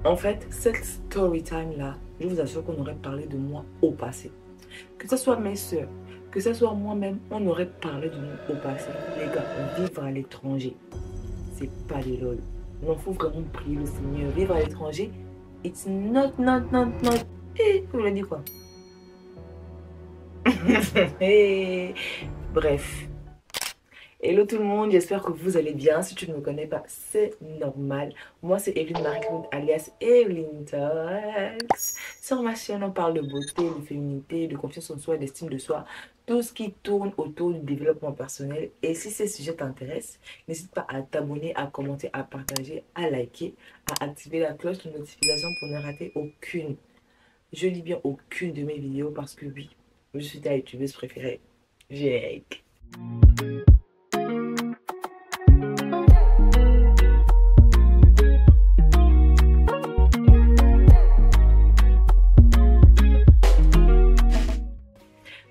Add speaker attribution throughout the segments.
Speaker 1: En fait, cette story time là, je vous assure qu'on aurait parlé de moi au passé. Que ce soit mes soeurs, que ce soit moi-même, on aurait parlé de nous au passé. Les gars, vivre à l'étranger, c'est pas des lol. Non, faut vraiment prier le Seigneur. Vivre à l'étranger, it's not. Vous l'avez dit quoi? Bref. Hello tout le monde, j'espère que vous allez bien. Si tu ne me connais pas, c'est normal. Moi, c'est Evelyne Marie-Claude alias Evelyne Talks. Sur ma chaîne, on parle de beauté, de féminité, de confiance en soi, d'estime de soi. Tout ce qui tourne autour du développement personnel. Et si ces sujets t'intéressent, n'hésite pas à t'abonner, à commenter, à partager, à liker, à activer la cloche de notification pour ne rater aucune. Je dis bien aucune de mes vidéos parce que oui, je suis ta youtubeuse préférée. Jake.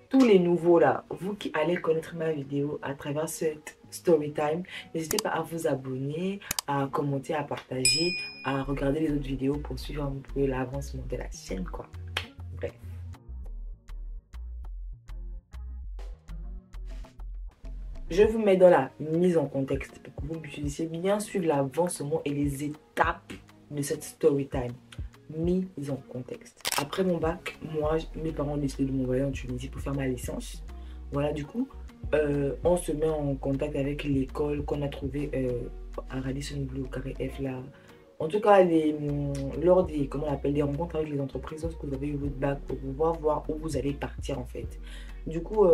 Speaker 1: Tous les nouveaux là, vous qui allez connaître ma vidéo à travers cette story time, n'hésitez pas à vous abonner, à commenter, à partager, à regarder les autres vidéos pour suivre un peu l'avancement de la chaîne quoi. Bref. Je vous mets dans la mise en contexte pour que vous puissiez bien suivre l'avancement et les étapes de cette story time. Mise en contexte. Après mon bac, moi, mes parents ont décidé de m'envoyer en Tunisie pour faire ma licence. Voilà, du coup, on se met en contact avec l'école qu'on a trouvée à Radisson Blu, carré F là. En tout cas, lors des, comment on appelle, des rencontres avec les entreprises, lorsque vous avez eu votre bac, pour pouvoir voir où vous allez partir en fait. Du coup,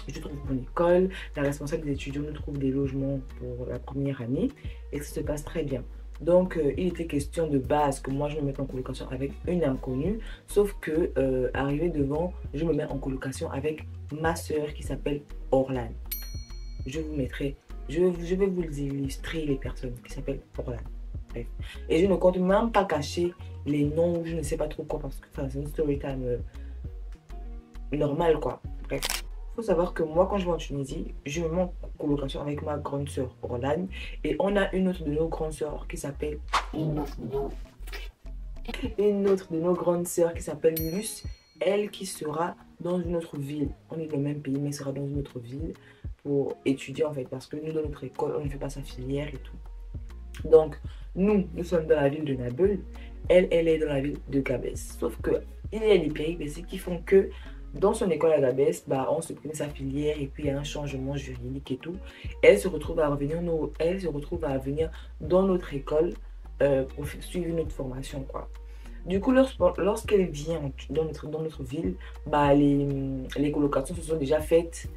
Speaker 1: je trouve mon école, la responsable des étudiants nous trouve des logements pour la première année et ça se passe très bien. Donc, il était question de base que moi je me mette en colocation avec une inconnue, sauf que, arrivé devant, je me mets en colocation avec ma soeur qui s'appelle Orlan. Je vous mettrai, je vais vous illustrer les personnes qui s'appellent Orlan. Bref. Et je ne compte même pas cacher les noms, je ne sais pas trop quoi, parce que c'est une story time normale quoi. Bref. Il faut savoir que moi, quand je vais en Tunisie, je me mets en colocation avec ma grande sœur Orlane et on a une autre de nos grandes sœurs qui s'appelle grandes sœurs qui s'appelle Luce, elle qui sera dans une autre ville. On est dans le même pays, mais sera dans une autre ville pour étudier en fait, parce que nous, dans notre école, on ne fait pas sa filière et tout. Donc, nous sommes dans la ville de Nabeul, elle est dans la ville de Gabès. Sauf que il y a des péripéties qui font que dans son école à Gabès, bah, on se prenait sa filière et puis il y a un changement juridique et tout. Elle se retrouve à venir dans notre école pour suivre une autre formation quoi. Du coup, lorsqu'elle vient dans notre ville, bah, les colocations se sont déjà faites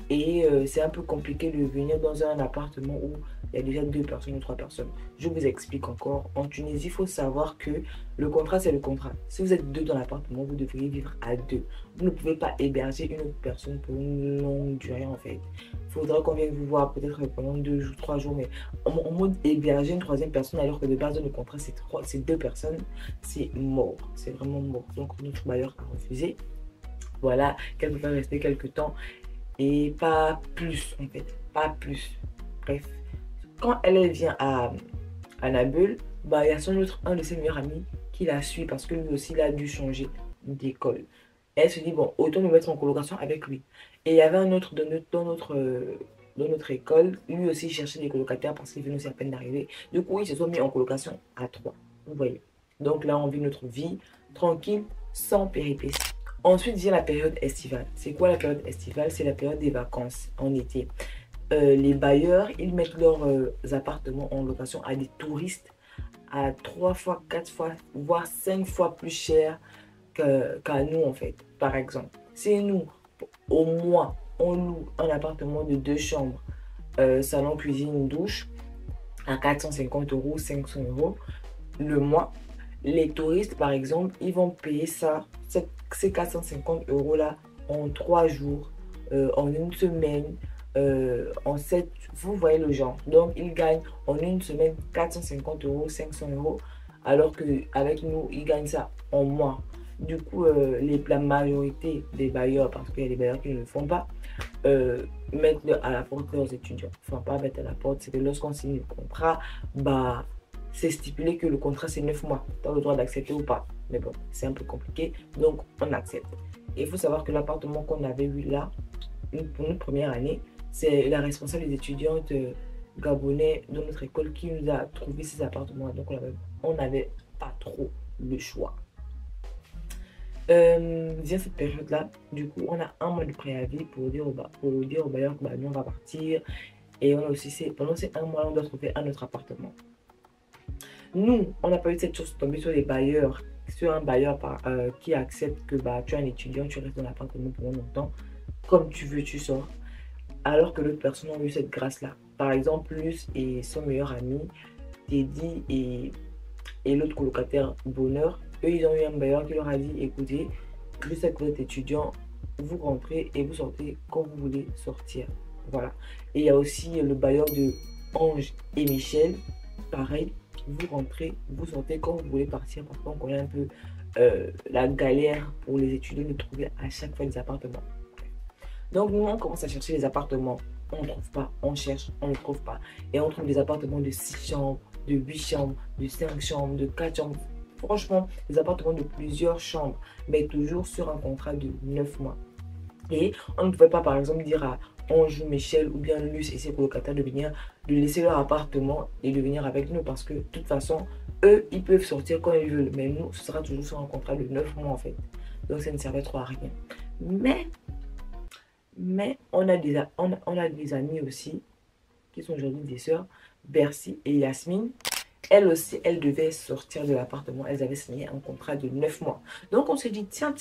Speaker 1: et c'est un peu compliqué de venir dans un appartement où il y a déjà 2 personnes ou 3 personnes. Je vous explique encore. En Tunisie, il faut savoir que le contrat, c'est le contrat. Si vous êtes 2 dans l'appartement, vous devriez vivre à 2. Vous ne pouvez pas héberger une autre personne pour une longue durée, en fait. Il faudra qu'on vienne vous voir peut-être pendant 2 jours, 3 jours, mais en mode héberger une 3e personne, alors que de base, dans le contrat, c'est 2 personnes, c'est mort. C'est vraiment mort. Donc, notre bailleur a refusé. Voilà, qu'elle peut pas rester quelques temps. Et pas plus, en fait. Pas plus. Bref. Quand elle vient à Nabeul, bah, il y a un de ses meilleurs amis qui la suit parce que lui aussi, il a dû changer d'école. Elle se dit, bon, autant me mettre en colocation avec lui. Et il y avait un autre dans notre école, lui aussi cherchait des colocataires parce qu'il venait aussi à peine d'arriver. Du coup, ils se sont mis en colocation à 3. Vous voyez. Donc là, on vit notre vie tranquille, sans péripéties. Ensuite vient la période estivale. C'est quoi la période estivale? C'est la période des vacances en été. Les bailleurs, ils mettent leurs appartements en location à des touristes à 3 fois, 4 fois, voire 5 fois plus cher qu'à nous en fait. Par exemple, si nous, au mois, on loue un appartement de 2 chambres, salon, cuisine, douche, à 450 €, 500 € le mois, les touristes par exemple, ils vont payer ces 450 € là en 3 jours, en une semaine, en 7, vous voyez le genre. Donc ils gagnent en une semaine 450 €, 500 €, alors qu'avec nous, ils gagnent ça en mois. Du coup, la majorité des bailleurs, parce qu'il y a des bailleurs qui ne le font pas, mettent à la porte leurs étudiants. Enfin, pas mettre à la porte, c'est que lorsqu'on signe le contrat, bah, c'est stipulé que le contrat c'est 9 mois. Tu as le droit d'accepter ou pas. Mais bon, c'est un peu compliqué, donc on accepte. Et il faut savoir que l'appartement qu'on avait eu là, pour notre première année, c'est la responsable des étudiantes gabonais de notre école qui nous a trouvé ces appartements. Donc on n'avait pas trop le choix. Via cette période-là, du coup, on a un mois de préavis pour dire au bailleur que nous on va partir. Et on a aussi, pendant ces un mois, on doit trouver un autre appartement. Nous, on n'a pas eu cette chance de tomber sur les bailleurs, sur un bailleur qui accepte que tu es un étudiant, tu restes dans l'appartement pour longtemps, comme tu veux, tu sors. Alors que l'autre personne a eu cette grâce-là. Par exemple, Luce et son meilleur ami, Teddy et l'autre colocataire Bonheur, eux, ils ont eu un bailleur qui leur a dit, écoutez, juste à que vous êtes étudiant, vous rentrez et vous sortez quand vous voulez sortir. Voilà. Et il y a aussi le bailleur de Ange et Michel, pareil, vous rentrez, vous sortez quand vous voulez partir, parce qu'on connaît un peu la galère pour les étudiants de trouver à chaque fois des appartements. Donc nous, on commence à chercher les appartements, on ne trouve pas, on cherche, on ne trouve pas. Et on trouve des appartements de 6 chambres, de 8 chambres, de 5 chambres, de 4 chambres. Franchement, des appartements de plusieurs chambres, mais toujours sur un contrat de 9 mois. Et on ne pouvait pas, par exemple, dire à Ange, Michel ou bien Luce et ses colocataires de laisser leur appartement et de venir avec nous, parce que de toute façon, eux, ils peuvent sortir quand ils veulent. Mais nous, ce sera toujours sur un contrat de 9 mois en fait. Donc ça ne servait trop à rien. Mais on a des amis aussi, qui sont aujourd'hui des sœurs, Bercy et Yasmine. Elles aussi, elles devaient sortir de l'appartement. Elles avaient signé un contrat de 9 mois. Donc on s'est dit, tiens,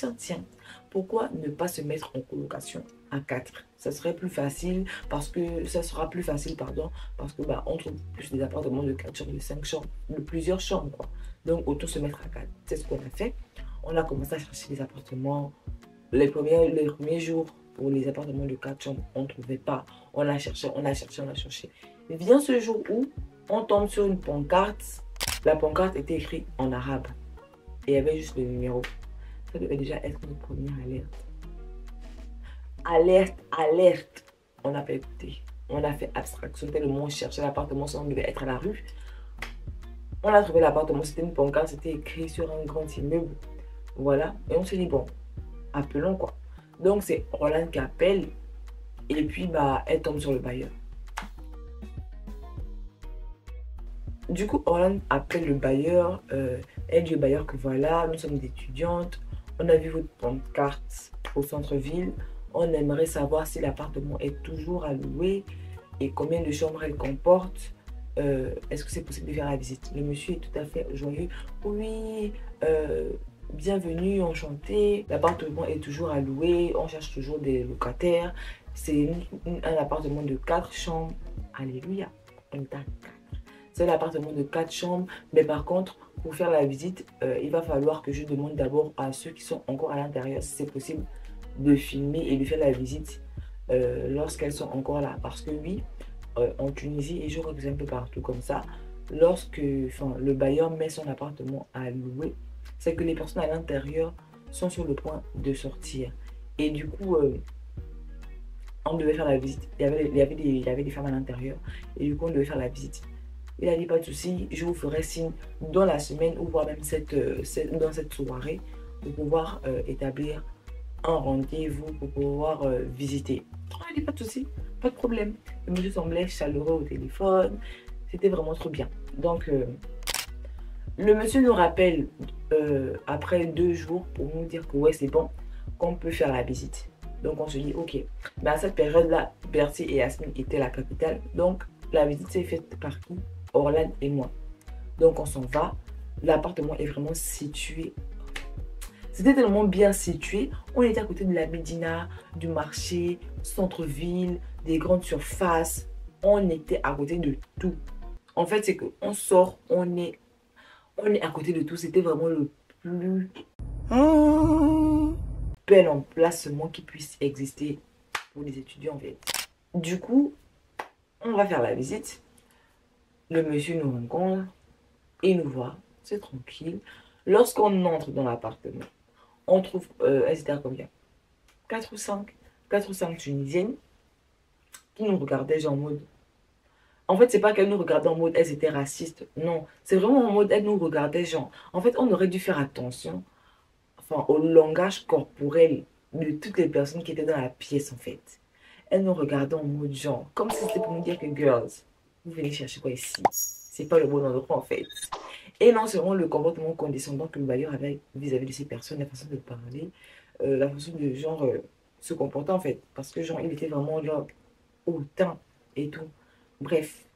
Speaker 1: pourquoi ne pas se mettre en colocation à 4? Ça serait plus facile, parce que ça sera plus facile, pardon, parce que on trouve plus des appartements de 4 chambres, de 5 chambres, de plusieurs chambres, quoi. Donc autant se mettre à 4. C'est ce qu'on a fait. On a commencé à chercher des appartements. Les premiers jours, pour les appartements de 4 chambres, on ne trouvait pas. On a cherché. Et vient ce jour où on tombe sur une pancarte. La pancarte était écrite en arabe. Et il y avait juste le numéro. Ça devait déjà être notre première alerte. Alerte. On n'a pas écouté. On a fait abstraction tellement on cherchait l'appartement, sinon on devait être à la rue. On a trouvé l'appartement, c'était une pancarte, c'était écrit sur un grand immeuble. Voilà. Et on s'est dit, bon, appelons quoi. Donc c'est Roland qui appelle et puis elle tombe sur le bailleur. Du coup, Roland appelle le bailleur, elle dit au bailleur que voilà, nous sommes des étudiantes, on a vu votre pancarte au centre-ville, on aimerait savoir si l'appartement est toujours à louer et combien de chambres elle comporte. Est-ce que c'est possible de faire la visite? Le monsieur est tout à fait joyeux. Oui, bienvenue, enchanté. L'appartement est toujours à louer. On cherche toujours des locataires. C'est un appartement de 4 chambres. Alléluia. On est à 4. C'est l'appartement de 4 chambres. Mais par contre, pour faire la visite, il va falloir que je demande d'abord à ceux qui sont encore à l'intérieur si c'est possible de filmer et de faire la visite lorsqu'elles sont encore là. Parce que oui, en Tunisie, et je crois que c'est un peu partout comme ça, lorsque le bailleur met son appartement à louer, c'est que les personnes à l'intérieur sont sur le point de sortir. Et du coup, on devait faire la visite. Il y avait des femmes à l'intérieur. Et du coup, on devait faire la visite. Il a dit, pas de souci, je vous ferai signe dans la semaine ou voire même dans cette soirée pour pouvoir établir un rendez-vous, pour pouvoir visiter. On a dit, pas de souci, pas de problème. Le monsieur semblait chaleureux au téléphone. C'était vraiment trop bien. Donc, le monsieur nous rappelle après 2 jours pour nous dire que ouais, c'est bon, qu'on peut faire la visite. Donc on se dit ok. Mais à cette période-là, Bercy et Yasmine étaient à la capitale. Donc la visite s'est faite par qui? Orlane et moi. Donc on s'en va. L'appartement est vraiment situé. C'était tellement bien situé. On était à côté de la Médina, du marché, centre-ville, des grandes surfaces. On était à côté de tout. En fait, c'est qu'on sort, on est à côté de tout. C'était vraiment le plus bel emplacement qui puisse exister pour les étudiants en fait. Du coup, on va faire la visite. Le monsieur nous rencontre, il nous voit, c'est tranquille. Lorsqu'on entre dans l'appartement, on trouve, elles étaient à combien? 4 ou 5 Tunisiennes qui nous regardaient genre en mode En fait, c'est pas qu'elle nous regardait en mode, elles étaient racistes. Non, c'est vraiment en mode, elles nous regardaient genre. En fait, on aurait dû faire attention, enfin, au langage corporel de toutes les personnes qui étaient dans la pièce, en fait. Elles nous regardaient en mode genre, comme si c'était pour nous dire que, girls, vous venez chercher quoi ici? C'est pas le bon endroit, en fait. Et non seulement le comportement condescendant que le bailleur avait vis-à-vis de ces personnes, la façon de parler, la façon de genre se comporter, en fait. Parce que genre, il était vraiment là, hautain et tout. Bref,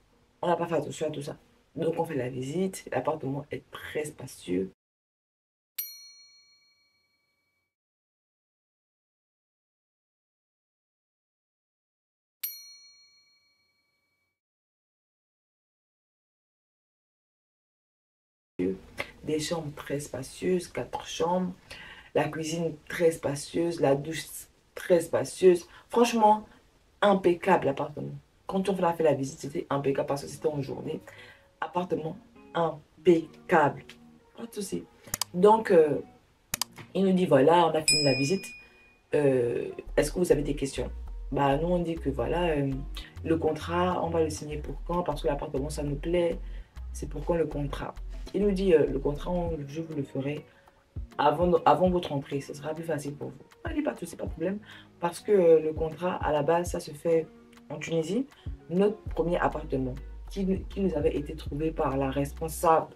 Speaker 1: on n'a pas fait attention à tout ça. Donc on fait la visite, l'appartement est très spacieux. Des chambres très spacieuses, 4 chambres. La cuisine très spacieuse, la douche très spacieuse. Franchement, impeccable l'appartement. Quand on a fait la visite, c'était impeccable parce que c'était en journée. Appartement impeccable. Pas de souci. Donc, il nous dit voilà, on a fini la visite. Est-ce que vous avez des questions? Bah, nous, on dit que voilà, le contrat, on va le signer pour quand? Parce que l'appartement, ça nous plaît. C'est pourquoi le contrat. Il nous dit le contrat, je vous le ferai avant votre entrée. Ce sera plus facile pour vous. On dit pas de souci, pas de problème. Parce que le contrat, à la base, ça se fait en Tunisie. Notre premier appartement qui nous avait été trouvé par la responsable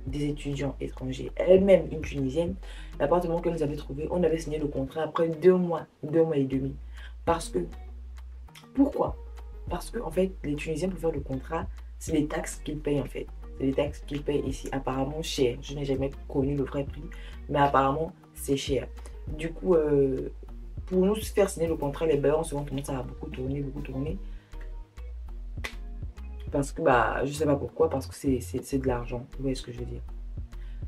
Speaker 1: des étudiants étrangers, elle-même une Tunisienne, l'appartement que nous avait trouvé, on avait signé le contrat après 2 mois et demi. Parce que, pourquoi? Parce que, en fait, les Tunisiens, pour faire le contrat, c'est les taxes qu'ils payent, en fait. C'est les taxes qu'ils payent ici, apparemment cher. Je n'ai jamais connu le vrai prix, mais apparemment, c'est cher. Du coup, pour nous faire signer le contrat, les bailleurs, on se rend compte ça a beaucoup tourné, beaucoup tourné. Parce que, bah, je sais pas pourquoi, parce que c'est de l'argent. Vous voyez ce que je veux dire?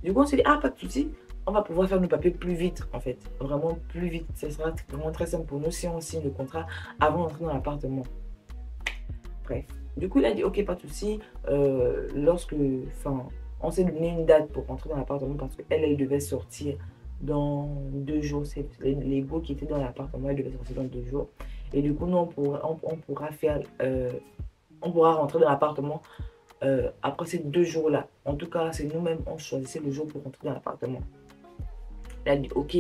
Speaker 1: Du coup, on s'est dit, ah, pas de souci, on va pouvoir faire nos papiers plus vite, en fait. Vraiment plus vite. Ce sera vraiment très simple pour nous si on signe le contrat avant d'entrer dans l'appartement. Bref. Du coup, il a dit, ok, pas de souci. Enfin, on s'est donné une date pour rentrer dans l'appartement parce qu'elle, elle devait sortir dans 2 jours. C'est les beaux qui étaient dans l'appartement, elle devait sortir dans 2 jours. Et du coup, nous, on pourra rentrer dans l'appartement après ces 2 jours-là. En tout cas, c'est nous-mêmes, on choisissait le jour pour rentrer dans l'appartement. Elle a dit, ok,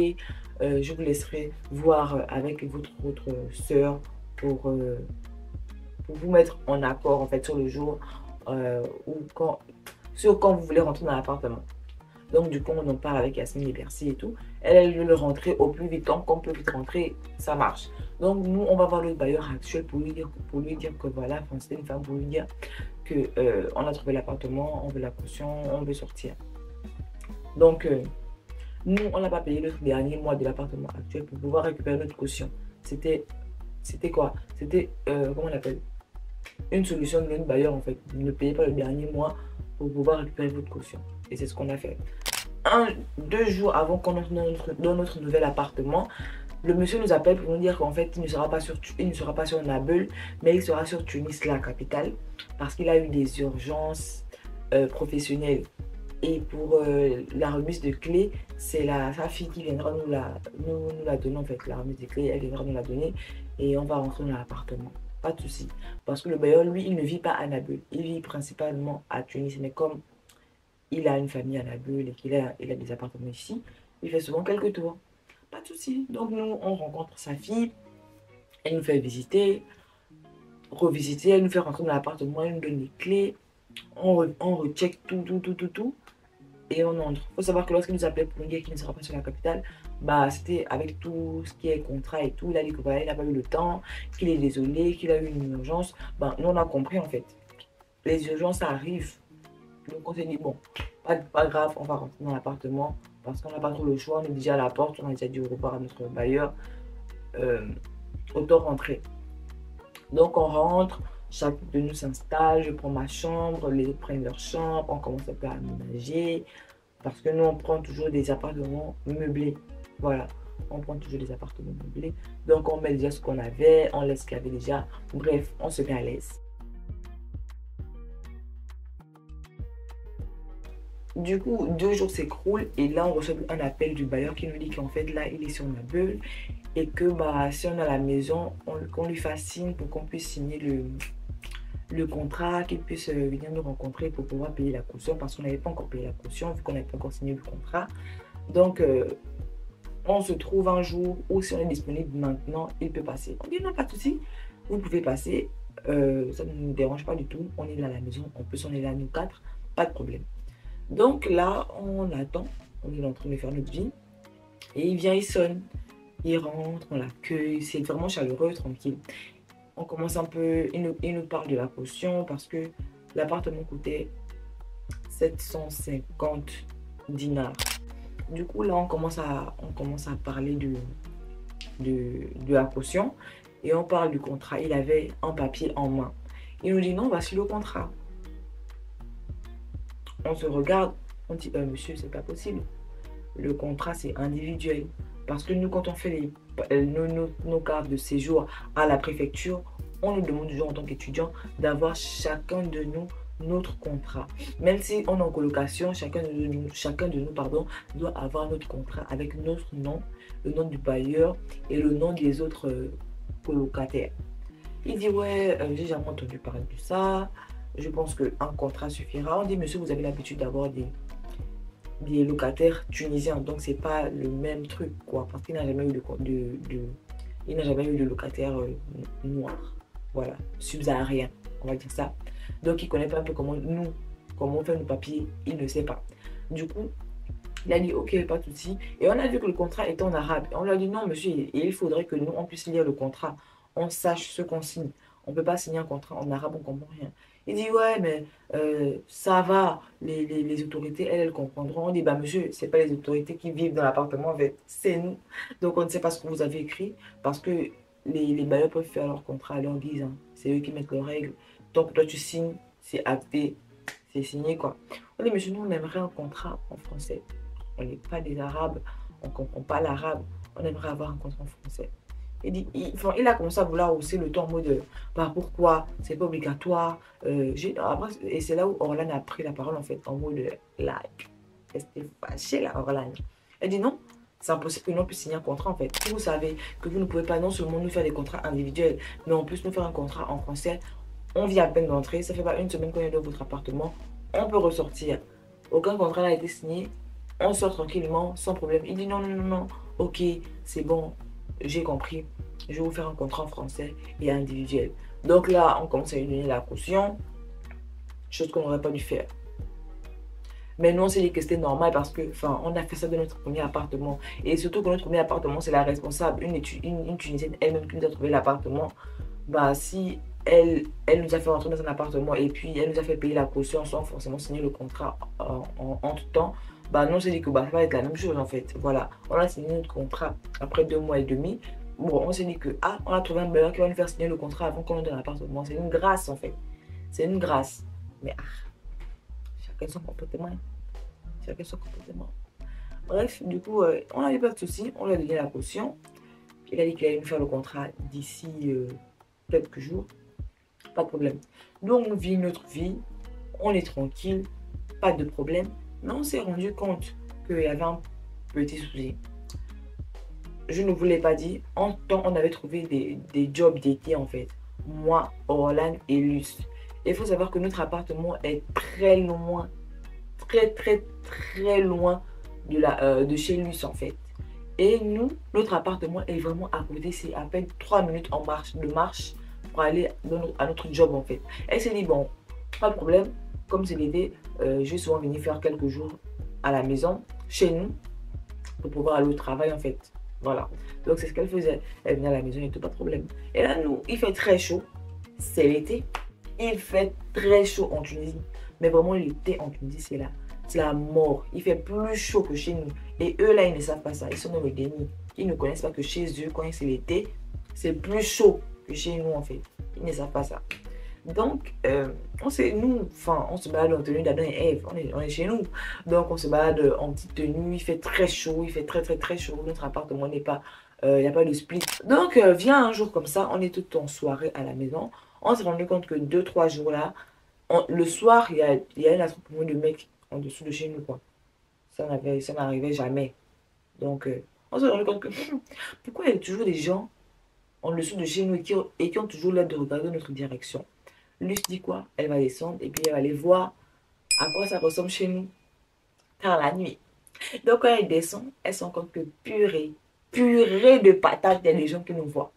Speaker 1: je vous laisserai voir avec votre soeur pour vous mettre en accord en fait sur le jour sur quand vous voulez rentrer dans l'appartement. Donc du coup, on en parle avec Yasmine et Bercy et tout. Elle veut le rentrer au plus vite. Tant qu'on peut vite rentrer, ça marche. Donc nous, on va voir le bailleur actuel pour lui dire que voilà, enfin, c'était une femme pour lui dire que on a trouvé l'appartement, on veut la caution, on veut sortir. Donc nous, on n'a pas payé le dernier mois de l'appartement actuel pour pouvoir récupérer notre caution. C'était quoi? C'était, comment on appelle? Une solution de notre bailleur en fait. Ne payez pas le dernier mois pour pouvoir récupérer votre caution. Et c'est ce qu'on a fait. 2 jours avant qu'on entre dans notre nouvel appartement, le monsieur nous appelle pour nous dire qu'en fait, il ne sera pas sur Nabeul, mais il sera sur Tunis, la capitale, parce qu'il a eu des urgences professionnelles. Et pour la remise de clés, c'est sa fille qui viendra nous la donner en fait. La remise de clés, elle viendra nous la donner et on va rentrer dans l'appartement. Pas de souci. Parce que le bailleur, lui, il ne vit pas à Nabeul. Il vit principalement à Tunis. Mais comme il a une famille à Nabeul et il a des appartements ici, il fait souvent quelques tours. Pas de souci. Donc nous, on rencontre sa fille. Elle nous fait visiter, revisiter. Elle nous fait rentrer dans l'appartement. Elle nous donne les clés. On recheck tout. Et on entre. Il faut savoir que lorsqu'il nous appelait pour nous dire qu'il ne sera pas sur la capitale, bah c'était avec tout ce qui est contrat et tout. Il a dit que voilà, il n'a pas eu le temps, qu'il est désolé, qu'il a eu une urgence. Bah, nous, on a compris en fait. Les urgences, ça arrive. Donc on s'est dit, bon, pas grave, on va rentrer dans l'appartement parce qu'on n'a pas trop le choix. On est déjà à la porte, on a déjà dit au revoir à notre bailleur. Autant rentrer. Donc on rentre. Chacun de nous s'installe, je prends ma chambre, les autres prennent leur chambre, on commence un peu à aménager. Parce que nous, on prend toujours des appartements meublés. Voilà, on prend toujours des appartements meublés. Donc, on met déjà ce qu'on avait, on laisse ce qu'il y avait déjà. Bref, on se met à l'aise. Du coup, 2 jours s'écroulent et là, on reçoit un appel du bailleur qui nous dit qu'en fait, là, il est sur Nabeul et que bah, si on a la maison, qu'on lui fasse signe pour qu'on puisse signer le contrat, qu'il puisse venir nous rencontrer pour pouvoir payer la caution parce qu'on n'avait pas encore payé la caution vu qu'on n'avait pas encore signé le contrat. Donc, on se trouve un jour où si on est disponible maintenant, il peut passer. On dit non, pas de souci, vous pouvez passer, ça ne nous dérange pas du tout, on est là à la maison, en plus on est là nous quatre, pas de problème. Donc là, on attend, on est en train de faire notre vie, et il vient, il sonne, il rentre, on l'accueille, c'est vraiment chaleureux, tranquille. On commence un peu, il nous parle de la caution parce que l'appartement coûtait 750 dinars. Du coup, là, on commence à parler de la caution et on parle du contrat. Il avait un papier en main. Il nous dit non, voici le contrat. On se regarde, on dit monsieur, c'est pas possible. Le contrat, c'est individuel. Parce que nous, quand on fait nos cartes de séjour à la préfecture, on nous demande toujours en tant qu'étudiant d'avoir chacun de nous notre contrat. Même si on est en colocation, chacun de nous pardon, doit avoir notre contrat avec notre nom, le nom du bailleur et le nom des autres colocataires. Il dit ouais, j'ai jamais entendu parler de ça. Je pense qu'un contrat suffira. On dit monsieur, vous avez l'habitude d'avoir des locataires tunisiens, donc c'est pas le même truc quoi, parce qu'il n'a jamais eu il n'a jamais eu de locataire noir, voilà, subsaharien, on va dire ça. Donc il connaît pas un peu comment on fait nos papiers, il ne sait pas. Du coup, il a dit ok, pas de souci. Et on a vu que le contrat était en arabe. On lui a dit non monsieur, il faudrait que nous on puisse lire le contrat, on sache ce qu'on signe. On peut pas signer un contrat en arabe, on comprend rien. Il dit ouais mais ça va, les autorités elles comprendront. On dit bah monsieur, c'est pas les autorités qui vivent dans l'appartement, en fait, c'est nous. Donc on ne sait pas ce que vous avez écrit parce que les bailleurs peuvent faire leur contrat à leur guise, hein. C'est eux qui mettent leurs règles. Donc toi tu signes, c'est acté, c'est signé quoi. On dit monsieur, nous on aimerait un contrat en français. On n'est pas des arabes, on ne comprend pas l'arabe, on aimerait avoir un contrat en français. Il a commencé à vouloir hausser le ton en mode bah pourquoi c'est pas obligatoire. Après, et c'est là où Orlan a pris la parole en fait en mode like. Elle s'était fâchée là, Orlan. Elle dit non, c'est impossible que nous puissions signer un contrat en fait. Si vous savez que vous ne pouvez pas non seulement nous faire des contrats individuels, mais en plus nous faire un contrat en français, on vient à peine d'entrer, ça fait pas une semaine qu'on est dans votre appartement, on peut ressortir. Aucun contrat n'a été signé, on sort tranquillement, sans problème. Il dit non, non, non, non, ok, c'est bon, j'ai compris, je vais vous faire un contrat en français et individuel. Donc là, on commence à lui donner la caution, chose qu'on n'aurait pas dû faire. Mais nous, on s'est dit que c'était normal parce que, enfin, on a fait ça de notre premier appartement. Et surtout que notre premier appartement, c'est la responsable, une Tunisienne elle-même qui nous a trouvé l'appartement. Bah, si elle nous a fait rentrer dans un appartement et puis elle nous a fait payer la caution sans forcément signer le contrat en tout temps, bah, nous, on s'est dit que bah, ça va être la même chose en fait. Voilà, on a signé notre contrat après 2 mois et demi. Bon, on s'est dit que, ah, on a trouvé un bailleur qui va nous faire signer le contrat avant qu'on entre dans l'appartement. C'est une grâce en fait. C'est une grâce. Mais ah, chacun son comportement. Chacun son comportement. Bref, du coup, on n'avait pas de soucis. On lui a donné la caution. Il a dit qu'il allait nous faire le contrat d'ici quelques jours. Pas de problème. Donc, on vit notre vie. On est tranquille. Pas de problème. Mais on s'est rendu compte qu'il y avait un petit souci. Je ne vous l'ai pas dit. En temps, on avait trouvé des jobs d'été en fait. Moi, Orlan et Luce. Il faut savoir que notre appartement est très loin. Très loin de chez Luce en fait. Et nous, notre appartement est vraiment à côté. C'est à peine 3 minutes de marche pour aller à notre job en fait. Elle s'est dit bon, pas de problème. Comme c'est l'été, je vais souvent venir faire quelques jours à la maison, chez nous, pour pouvoir aller au travail en fait. Voilà. Donc c'est ce qu'elle faisait. Elle venait à la maison et tout, pas de problème. Et là, nous, il fait très chaud. C'est l'été. Il fait très chaud en Tunisie. Mais vraiment, l'été en Tunisie, c'est la mort. Il fait plus chaud que chez nous. Et eux, là, ils ne savent pas ça. Ils sont dans le déni. Ils ne connaissent pas que chez eux, quand c'est l'été, c'est plus chaud que chez nous, en fait. Ils ne savent pas ça. Donc, on se balade en tenue d'Adam et Ève. On est chez nous. Donc, on se balade en petite tenue. Il fait très chaud. Il fait très chaud. Notre appartement n'est pas... Il n'y a pas de split. Donc, vient un jour comme ça. On est tout en soirée à la maison. On s'est rendu compte que 2-3 jours là, le soir, il y a un attroupement de mecs en dessous de chez nous, quoi. Ça n'arrivait jamais. Donc, on s'est rendu compte que pourquoi il y a toujours des gens en dessous de chez nous et qui ont toujours l'air de regarder notre direction. Luce dit quoi? Elle va descendre et puis elle va aller voir à quoi ça ressemble chez nous dans la nuit. Donc quand elle descend, elle se rend compte que purée de patates, il y a des gens qui nous voient.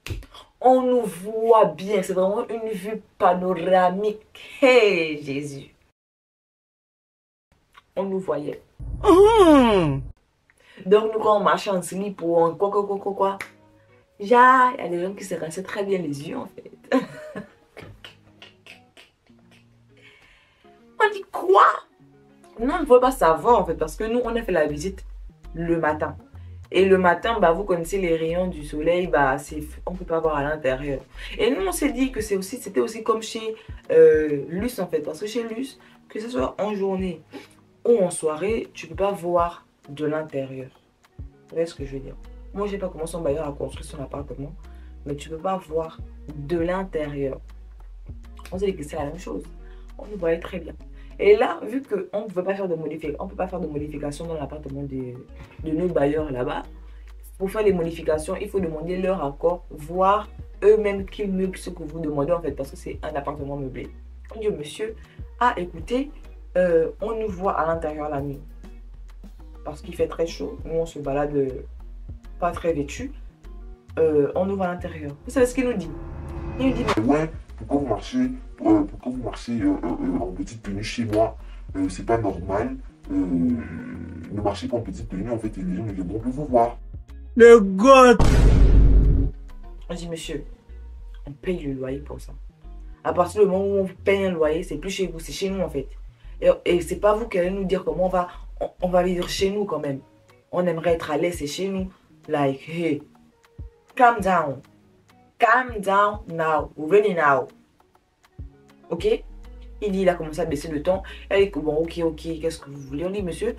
Speaker 1: On nous voit bien, c'est vraiment une vue panoramique. Hey Jésus! On nous voyait. Donc nous quand on marchait en slip ou quoi. Genre, il y a des gens qui se rinçaient très bien les yeux en fait. On dit quoi? Non, on ne pouvait pas savoir en fait parce que nous on a fait la visite le matin. Et le matin, bah, vous connaissez les rayons du soleil, bah, on ne peut pas voir à l'intérieur. Et nous, on s'est dit que c'était aussi comme chez Luce en fait. Parce que chez Luce, que ce soit en journée ou en soirée, tu ne peux pas voir de l'intérieur. Vous voyez ce que je veux dire? Moi, je ne sais pas comment son bailleur a construit son appartement, mais tu ne peux pas voir de l'intérieur. On s'est dit que c'est la même chose. On nous voyait très bien. Et là, vu qu'on ne peut pas faire de modification, on peut pas faire de modification dans l'appartement de nos bailleurs là-bas. Pour faire les modifications, il faut demander leur accord, voir eux-mêmes qu'ils meublent ce que vous demandez en fait, parce que c'est un appartement meublé. On dit au monsieur, ah écoutez, on nous voit à l'intérieur la nuit. Parce qu'il fait très chaud, nous on se balade pas très vêtus, on nous voit à l'intérieur. Vous savez ce qu'il nous dit? Il nous dit,
Speaker 2: ouais, pourquoi vous marchez en petite tenue chez moi? C'est pas normal. Ne marchez pas en petite tenue, en fait, et les gens ne viendront plus vous voir.
Speaker 3: Le God!
Speaker 1: On dit, monsieur, on paye le loyer pour ça. À partir du moment où on paye un loyer, c'est plus chez vous, c'est chez nous en fait. Et c'est pas vous qui allez nous dire comment on va vivre chez nous quand même. On aimerait être à l'aise, c'est chez nous. Like, hey, calm down. Calm down now. Really now. Ok? Il a commencé à baisser le ton. Elle dit, bon, ok, qu'est-ce que vous voulez? On dit, monsieur,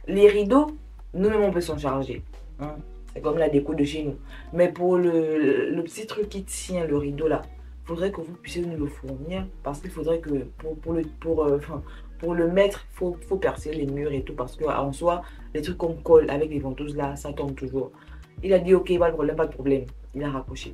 Speaker 1: les rideaux, nous-mêmes, on peut s'en charger. Hein? C'est comme la déco de chez nous. Mais pour le petit truc qui tient le rideau là, il faudrait que vous puissiez nous le fournir. Parce qu'il faudrait que pour le mettre, il faut percer les murs et tout. Parce qu'en soi, les trucs qu'on colle avec les ventouses là, ça tombe toujours. Il a dit, ok, pas de problème. Il a raccroché.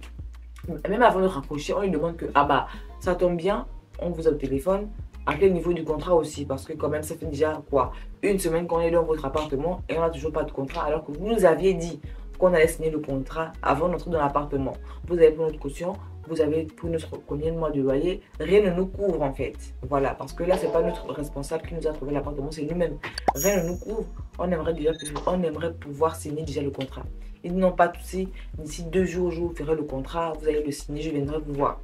Speaker 1: Même avant de raccrocher, on lui demande que, ah bah, ça tombe bien, on vous a au téléphone. À quel niveau du contrat aussi? Parce que quand même, ça fait déjà quoi? Une semaine qu'on est dans votre appartement et on n'a toujours pas de contrat. Alors que vous nous aviez dit qu'on allait signer le contrat avant d'entrer dans l'appartement. Vous avez pris notre caution, vous avez pris notre combien de mois de loyer. Rien ne nous couvre en fait. Voilà, parce que là, c'est pas notre responsable qui nous a trouvé l'appartement, c'est nous-mêmes. Rien ne nous couvre. On aimerait pouvoir signer déjà le contrat. Ils n'ont pas de souci. D'ici 2 jours, je vous ferai le contrat, vous allez le signer, je viendrai vous voir.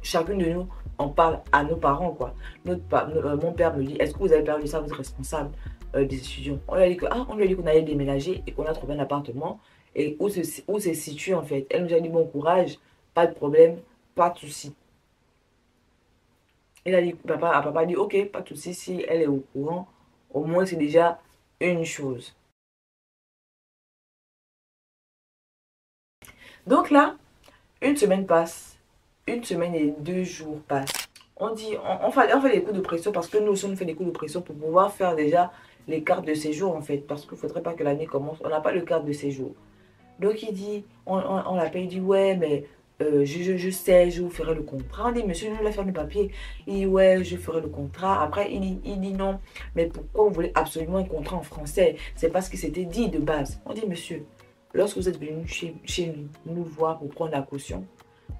Speaker 1: Chacune de nous, on parle à nos parents, quoi. Mon père me dit, est-ce que vous avez perdu ça, vous êtes responsable des étudiants? On lui a dit qu'on allait déménager et qu'on a trouvé un appartement et où c'est situé en fait. Elle nous a dit, bon courage, pas de problème, pas de souci. Il a dit, papa a dit, ok, pas de souci, si elle est au courant, au moins c'est déjà une chose. Donc là, une semaine passe, une semaine et 2 jours passent. On dit, on fait des coups de pression parce que nous aussi on fait des coups de pression pour pouvoir faire déjà les cartes de séjour en fait. Parce qu'il ne faudrait pas que l'année commence, on n'a pas de carte de séjour. Donc il dit, on l'appelle, il dit ouais mais je sais, je vous ferai le contrat. On dit monsieur, je voulais faire le papier. Il dit ouais, je ferai le contrat. Après il dit non, mais pourquoi vous voulez absolument un contrat en français? C'est pas ce qui s'était dit de base. On dit monsieur, lorsque vous êtes venu chez nous voir pour prendre la caution,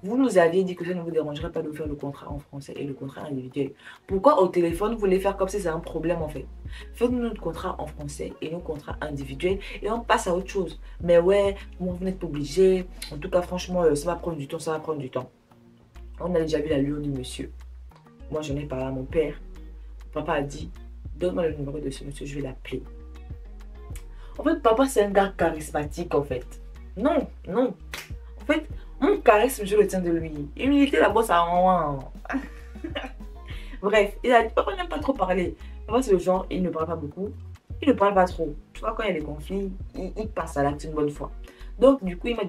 Speaker 1: vous nous aviez dit que ça ne vous dérangerait pas de faire le contrat en français et le contrat individuel. Pourquoi au téléphone, vous voulez faire comme si c'est un problème en fait? Faites-nous notre contrat en français et nos contrats individuels et on passe à autre chose. Mais ouais, bon, vous n'êtes pas obligé. En tout cas, franchement, ça va prendre du temps, ça va prendre du temps. On a déjà vu l'allure du monsieur. Moi, j'en ai parlé à mon père. Papa a dit, donne-moi le numéro de ce monsieur, je vais l'appeler. En fait, papa, c'est un gars charismatique en fait. Non. En fait, mon charisme, je le tiens de lui. Humilité, la bosse à un. Bref, il a dit, papa n'aime pas trop parler. Papa, c'est le genre, il ne parle pas beaucoup. Il ne parle pas trop. Tu vois, quand il y a des conflits, il passe à l'acte une bonne fois. Donc, du coup, il m'a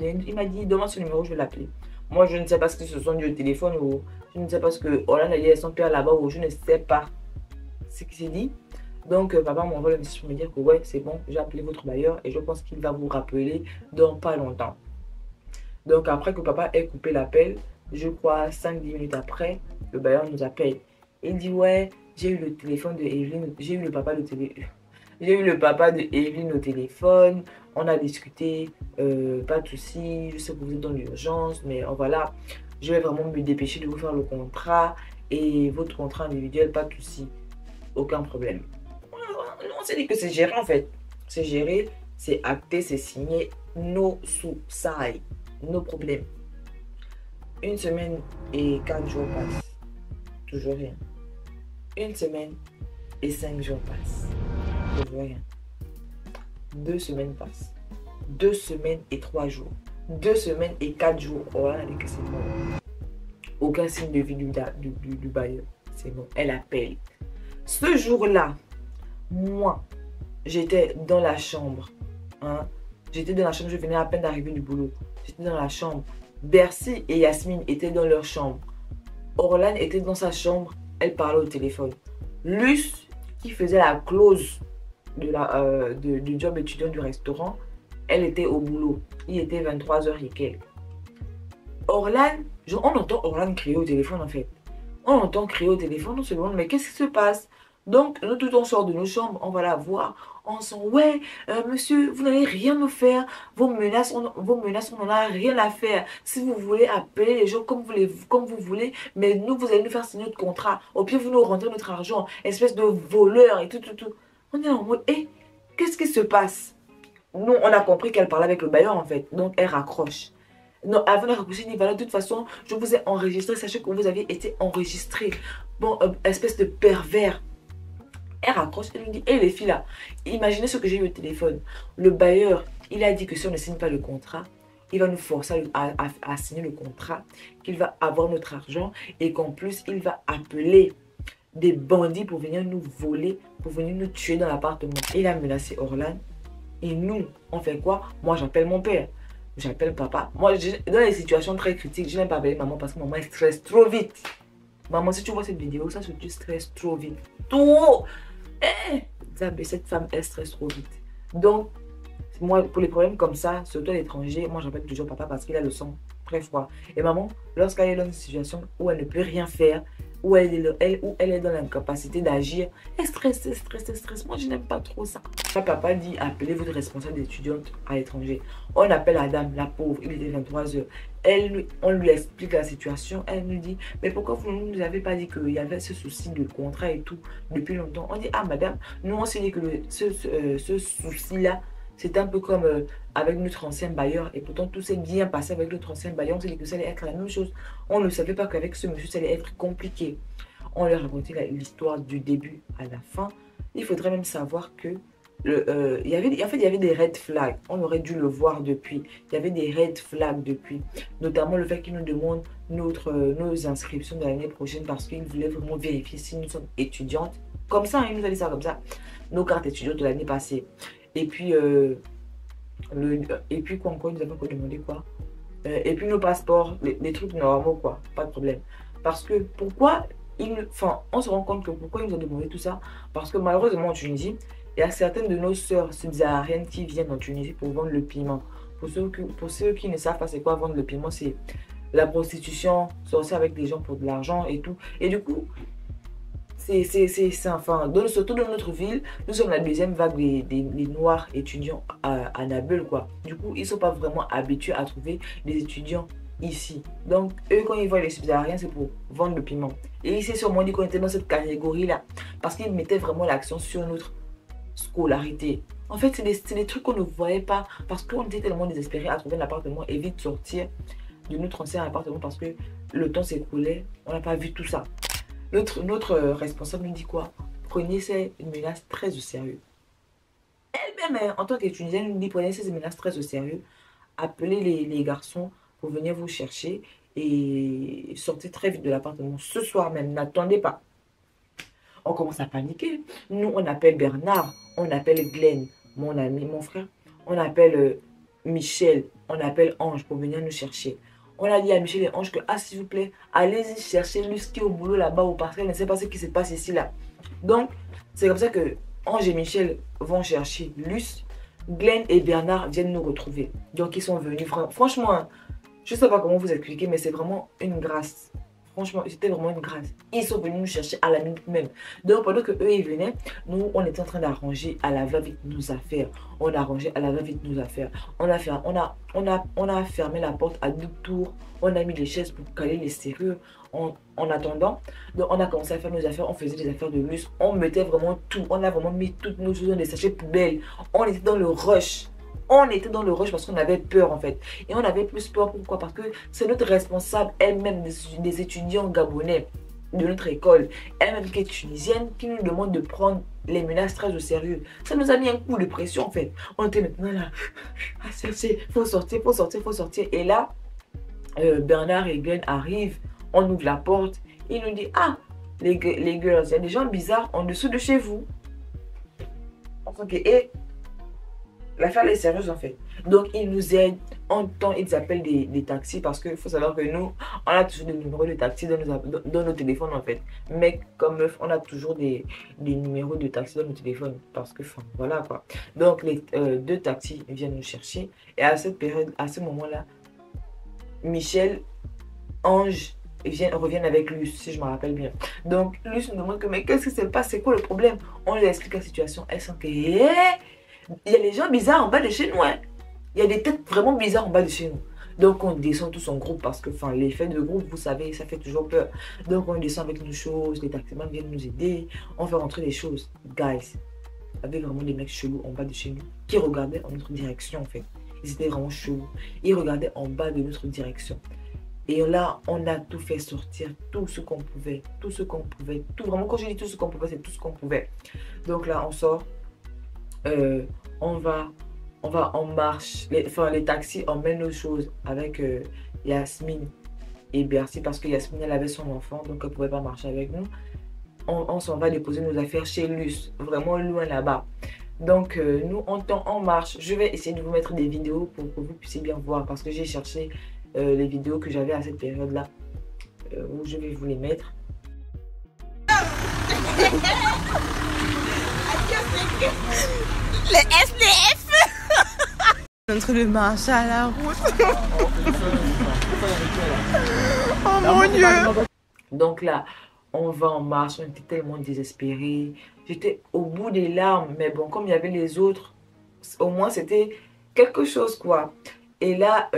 Speaker 1: dit, donne-moi son numéro, je vais l'appeler. Moi, je ne sais pas ce qu'ils se sont dit au téléphone ou je ne sais pas ce que Hollande a dit à son père là-bas ou je ne sais pas ce qui s'est dit. Donc, papa m'envoie le message pour me dire que ouais, c'est bon, j'ai appelé votre bailleur et je pense qu'il va vous rappeler dans pas longtemps. Donc, après que papa ait coupé l'appel, je crois 5-10 minutes après, le bailleur nous appelle. Il dit, ouais, j'ai eu le téléphone de Evelyne, j'ai eu le papa de j'ai eu le papa de Evelyne au téléphone, on a discuté, pas de souci, je sais que vous êtes dans l'urgence, mais voilà, je vais vraiment me dépêcher de vous faire le contrat et votre contrat individuel, pas de souci, aucun problème. On s'est dit que c'est géré en fait, c'est géré, c'est acté, c'est signé, no soucis, no problème. Une semaine et 4 jours passent, toujours rien. Une semaine et 5 jours passent, toujours rien. 2 semaines passent, 2 semaines et 3 jours, 2 semaines et 4 jours. Oh là, que c'est bon. Aucun signe de vie du bailleur, c'est bon, elle appelle. Ce jour-là, moi, j'étais dans la chambre, hein. J'étais dans la chambre, je venais à peine d'arriver du boulot. J'étais dans la chambre. Bercy et Yasmine étaient dans leur chambre. Orlane était dans sa chambre, elle parlait au téléphone. Luce, qui faisait la clause du job étudiant du restaurant, elle était au boulot. Il était 23h et quelques. Orlane, on entend Orlane crier au téléphone en fait. On entend crier au téléphone, on se demande mais qu'est-ce qui se passe? Donc, nous tous on sort de nos chambres, on va la voir, on sent, ouais, monsieur, vous n'allez rien me faire, vos menaces, on n'en a rien à faire. Si vous voulez appeler les gens comme vous voulez, mais nous, vous allez nous faire signer notre contrat. Au pire, vous nous rendrez notre argent, espèce de voleur et tout. On est en mode, hé, qu'est-ce qui se passe? Nous, on a compris qu'elle parlait avec le bailleur en fait, donc elle raccroche. Non, avant de raccrocher, il dit, voilà, de toute façon, je vous ai enregistré, sachez que vous avez été enregistré. Bon, espèce de pervers. Elle raccroche, elle nous dit, hé les filles là, imaginez ce que j'ai eu au téléphone. Le bailleur, il a dit que si on ne signe pas le contrat, il va nous forcer à signer le contrat, qu'il va avoir notre argent et qu'en plus, il va appeler des bandits pour venir nous voler, pour venir nous tuer dans l'appartement. Il a menacé Orlane. Et nous, on fait quoi? Moi, j'appelle mon père. J'appelle papa. Moi, dans les situations très critiques, je n'aime pas appeler maman parce que maman, elle stresse trop vite. Maman, si tu vois cette vidéo, ça, tu stresses trop vite. Trop! Cette femme, elle stresse trop vite. Donc, moi, pour les problèmes comme ça, surtout à l'étranger, moi, j'appelle toujours papa parce qu'il a le sang très froid. Et maman, lorsqu'elle est dans une situation où elle ne peut rien faire, où elle est dans l'incapacité d'agir, elle stresse. Moi, je n'aime pas trop ça. Papa dit, appelez votre responsable d'étudiante à l'étranger. On appelle la dame, la pauvre, il était 23h. On lui explique la situation. Elle nous dit, mais pourquoi vous ne nous avez pas dit qu'il y avait ce souci de contrat et tout depuis longtemps? On dit, ah madame, nous on s'est dit que ce souci-là, c'est un peu comme avec notre ancien bailleur. Et pourtant, tout s'est bien passé avec notre ancien bailleur. On s'est dit que ça allait être la même chose. On ne savait pas qu'avec ce monsieur, ça allait être compliqué. On leur a raconté l'histoire du début à la fin. Il faudrait même savoir que il y avait des red flags. On aurait dû le voir depuis. Il y avait des red flags depuis. Notamment le fait qu'ils nous demandent nos inscriptions de l'année prochaine parce qu'ils voulaient vraiment vérifier si nous sommes étudiantes. Comme ça, ils nous ont dit ça comme ça. Nos cartes étudiantes de l'année passée. Et puis, quoi encore, ils nous avaient demandé quoi? Et puis nos passeports, les trucs normaux quoi, pas de problème. Parce que pourquoi on se rend compte que pourquoi ils nous ont demandé tout ça? Parce que malheureusement en Tunisie, il y a certaines de nos sœurs subsahariennes qui viennent en Tunisie pour vendre le piment. Pour ceux qui ne savent pas c'est quoi vendre le piment, c'est la prostitution, sortir avec des gens pour de l'argent et tout. Et du coup, surtout dans notre ville, nous sommes la deuxième vague des noirs étudiants à Nabeul, quoi. Du coup, ils ne sont pas vraiment habitués à trouver des étudiants ici. Donc, eux, quand ils voient les subsahariens, c'est pour vendre le piment. Et ils s'est sûrement dit qu'on était dans cette catégorie-là. Parce qu'ils mettaient vraiment l'accent sur notre scolarité. En fait, c'est des trucs qu'on ne voyait pas. Parce qu'on était tellement désespérés à trouver un appartement et vite sortir de notre ancien appartement parce que le temps s'écoulait. On n'a pas vu tout ça. Notre responsable nous dit quoi? Prenez ces menaces très au sérieux. Elle-même, en tant qu'étudiante, nous dit prenez ces menaces très au sérieux. Appelez les garçons pour venir vous chercher et sortez très vite de l'appartement. Ce soir même, n'attendez pas. On commence à paniquer. Nous, on appelle Bernard, on appelle Glenn, mon ami, mon frère. On appelle Michel, on appelle Ange pour venir nous chercher. On a dit à Michel et Ange que, ah s'il vous plaît, allez-y chercher Luce qui est au boulot là-bas ou parce qu'elle ne sait pas ce qui se passe ici là. Donc, c'est comme ça que Ange et Michel vont chercher Luce. Glenn et Bernard viennent nous retrouver. Donc, ils sont venus. Franchement, je ne sais pas comment vous expliquer, mais c'est vraiment une grâce. Franchement, c'était vraiment une grâce. Ils sont venus nous chercher à la minute même. Donc, pendant que eux ils venaient, nous, on était en train d'arranger à la va-vite nos affaires. On a arrangé à la va-vite nos affaires. On a fermé la porte à deux tours. On a mis les chaises pour caler les serrures en attendant. Donc, on a commencé à faire nos affaires. On faisait des affaires de luxe. On mettait vraiment tout. On a vraiment mis toutes nos choses dans des sachets poubelles. On était dans le rush. On était dans le rush parce qu'on avait peur en fait. Et on avait plus peur, pourquoi? Parce que c'est notre responsable elle-même des étudiants gabonais de notre école, elle-même qui est tunisienne, qui nous demande de prendre les menaces très au sérieux. Ça nous a mis un coup de pression en fait. On était maintenant là, faut sortir, faut sortir, faut sortir. Et là, Bernard et Glenn arrivent, on ouvre la porte, il nous dit, ah, les girls, il y a des gens bizarres en dessous de chez vous. On s'en et l'affaire est sérieuse en fait. Donc ils nous aident. En temps, ils appellent des taxis parce qu'il faut savoir que nous, on a toujours des numéros de taxi dans nos téléphones en fait. Mais comme meuf, on a toujours des numéros de taxi dans nos téléphones parce que, enfin, voilà quoi. Donc les deux taxis viennent nous chercher. Et à cette période, à ce moment-là, Michel, Ange reviennent avec Luce, si je me rappelle bien. Donc Luce nous demande que, mais qu'est-ce qui se passe? C'est quoi le problème? On lui explique la situation. Elle sent que... il y a des gens bizarres en bas de chez nous, hein. Il y a des têtes vraiment bizarres en bas de chez nous. Donc on descend tous en groupe parce que l'effet de groupe, vous savez, ça fait toujours peur. Donc on descend avec nos choses, les taximans viennent nous aider, on fait rentrer des choses. Guys, il y avait vraiment des mecs chelous en bas de chez nous qui regardaient en notre direction en fait. Ils étaient vraiment chelous. Ils regardaient en bas de notre direction. Et là, on a tout fait sortir, tout ce qu'on pouvait, tout ce qu'on pouvait, tout vraiment, quand je dis tout ce qu'on pouvait, c'est tout ce qu'on pouvait. Donc là, on sort, on va en marche. Les taxis emmènent nos choses avec Yasmine et Bercy parce que Yasmine, elle avait son enfant, donc elle ne pouvait pas marcher avec nous. On s'en va déposer nos affaires chez Luce, vraiment loin là-bas. Donc, nous, en marche. Je vais essayer de vous mettre des vidéos pour que vous puissiez bien voir parce que j'ai cherché les vidéos que j'avais à cette période-là où je vais vous les mettre.
Speaker 3: Le SDF. Entre le marche à la route. Oh mon Dieu.
Speaker 1: Donc là, on va en marche, on était tellement désespérés. J'étais au bout des larmes, mais bon, comme il y avait les autres, au moins c'était quelque chose quoi. Et là,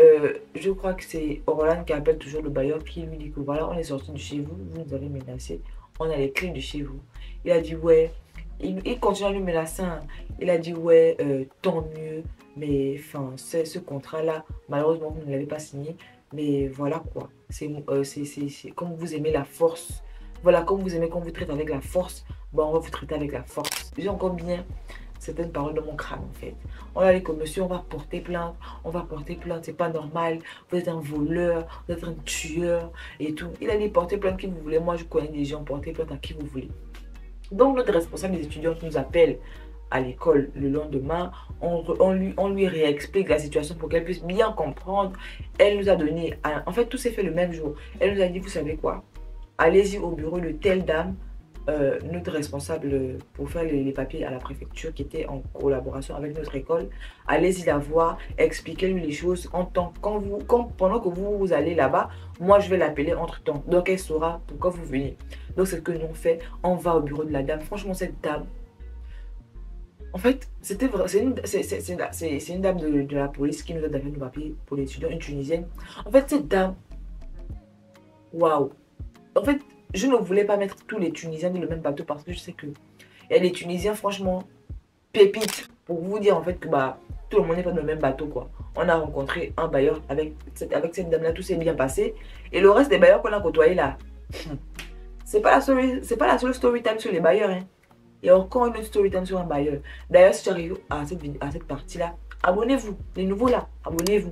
Speaker 1: je crois que c'est Orlan qui appelle toujours le bailleur qui lui dit que voilà, on est sorti de chez vous, vous nous avez menacé, on a les clés de chez vous. Il a dit ouais, il continue à lui menacer, hein. Il a dit ouais, tant mieux, mais enfin, ce contrat-là, malheureusement, vous ne l'avez pas signé, mais voilà quoi. C'est comme vous aimez la force. Voilà, comme vous aimez qu'on vous traite avec la force, bon, on va vous traiter avec la force. J'ai encore bien certaines paroles dans mon crâne en fait. On a dit que monsieur, on va porter plainte, c'est pas normal, vous êtes un voleur, vous êtes un tueur et tout. Il a dit porter plainte qui vous voulez, moi je connais des gens, porter plainte à qui vous voulez. Donc notre responsable des étudiants nous appelle à l'école le lendemain, on lui réexplique la situation pour qu'elle puisse bien comprendre. Elle nous a donné, en fait tout s'est fait le même jour. Elle nous a dit, vous savez quoi, allez-y au bureau de telle dame, notre responsable pour faire les papiers à la préfecture qui était en collaboration avec notre école. Allez-y la voir, expliquez-lui les choses en temps. Pendant que vous allez là-bas, moi je vais l'appeler entre temps. Donc elle saura pourquoi vous venez. Donc c'est ce que nous on fait. On va au bureau de la dame. Franchement, cette dame, en fait, c'est une dame de la police qui nous a donné nos papiers pour les étudiants, une Tunisienne. En fait, cette dame, waouh. En fait, je ne voulais pas mettre tous les Tunisiens dans le même bateau parce que je sais que il y a des Tunisiens, franchement, pépites. Pour vous dire en fait que bah, tout le monde n'est pas dans le même bateau quoi. On a rencontré un bailleur avec cette dame-là, tout s'est bien passé. Et le reste des bailleurs qu'on a côtoyés là, c'est pas la seule story time sur les bailleurs. Hein. Il y a encore une autre story time sur un bailleur. D'ailleurs, si tu arrives à cette partie-là, abonnez-vous. Les nouveaux là, abonnez-vous.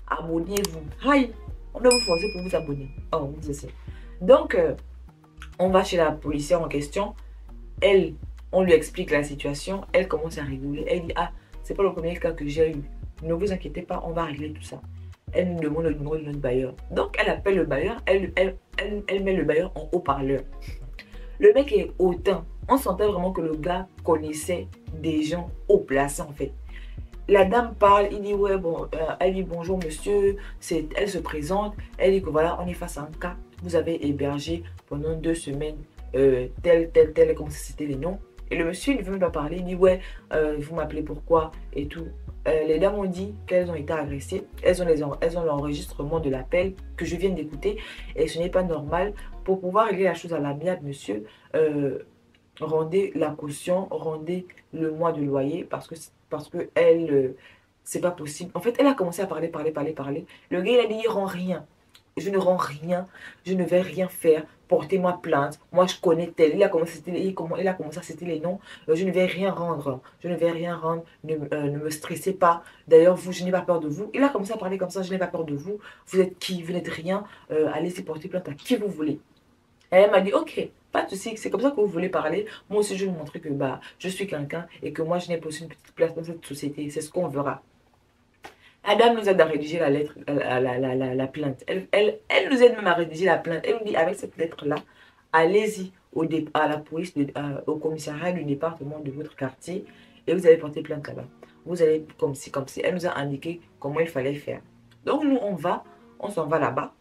Speaker 1: Abonnez-vous. Aïe, on doit vous forcer pour vous abonner. Oh, vous savez. Donc, on va chez la policière en question. Elle, on lui explique la situation. Elle commence à rigoler. Elle dit, ah, c'est pas le premier cas que j'ai eu. Ne vous inquiétez pas, on va régler tout ça. Elle nous demande le numéro de notre bailleur. Donc, elle appelle le bailleur. Elle met le bailleur en haut-parleur. Le mec est hautain. On sentait vraiment que le gars connaissait des gens haut placés en fait. La dame parle, il dit ouais bon, elle dit bonjour monsieur, elle se présente, elle dit que voilà, on est face à un cas, vous avez hébergé pendant 2 semaines tel, comme si c'était les noms. Et le monsieur, il ne veut même pas parler, il dit ouais, vous m'appelez pourquoi et tout. Les dames ont dit qu'elles ont été agressées, elles ont l'enregistrement de l'appel que je viens d'écouter et ce n'est pas normal. Pour pouvoir régler la chose à l'amiable, monsieur, rendez la caution, rendez le mois de loyer parce que elle, c'est pas possible. En fait, elle a commencé à parler. Le gars, il a dit, il rend rien. Je ne rends rien, je ne vais rien faire. Portez-moi plainte. Moi, je connais tel. Il a commencé à citer les noms. Je ne vais rien rendre. Je ne vais rien rendre. Ne me stressez pas. D'ailleurs, vous, je n'ai pas peur de vous. Il a commencé à parler comme ça. Je n'ai pas peur de vous. Vous êtes qui? Vous n'êtes rien. Allez-y porter plainte à qui vous voulez. Et elle m'a dit, ok, pas de souci, c'est comme ça que vous voulez parler. Moi aussi, je vais vous montrer que bah, je suis quelqu'un et que moi, je n'ai pas aussi une petite place dans cette société. C'est ce qu'on verra. Adam nous aide à rédiger la lettre, la plainte. Elle nous aide même à rédiger la plainte. Elle nous dit, avec cette lettre-là, allez-y à la police, au commissariat du département de votre quartier et vous allez porter plainte là-bas. Vous allez comme ci. Elle nous a indiqué comment il fallait faire. Donc nous, on s'en va là-bas.